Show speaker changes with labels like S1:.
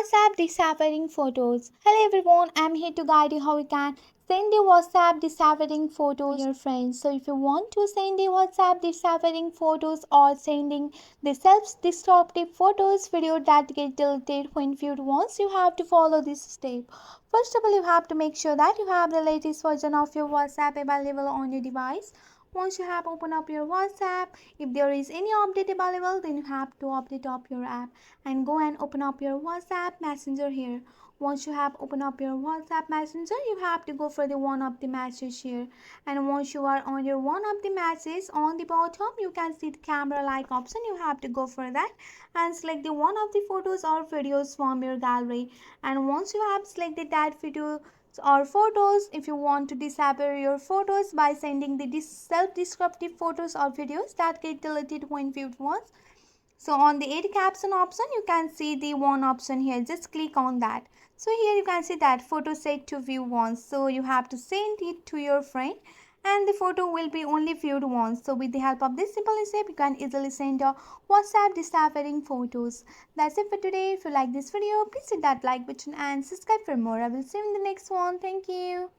S1: WhatsApp disappearing photos. Hello everyone, I'm here to guide you how you can send the WhatsApp disappearing photos to your friends. So if you want to send the WhatsApp disappearing photos or sending the self-destructive photos video that get deleted when viewed once, you have to follow this step. First of all, you have to make sure that you have the latest version of your WhatsApp available on your device. Once you have opened up your WhatsApp, if there is any update available, then you have to update up your app and go and open up your WhatsApp Messenger here. Once you have opened up your WhatsApp Messenger, you have to go for the one of the message here. And once you are on your one of the messages, on the bottom you can see the camera like option. You have to go for that and select the one of the photos or videos from your gallery. And once you have selected that video or photos, if you want to disappear your photos by sending the self-destructive photos or videos that get deleted when viewed once, so on the edit caption option you can see the one option here. Just click on that. So here you can see that photo set to view once, so you have to send it to your friend and the photo will be only viewed once. So with the help of this simple step, you can easily send your WhatsApp disappearing photos. That's it for today. If you like this video, please hit that like button and subscribe for more. I will see you in the next one. Thank you.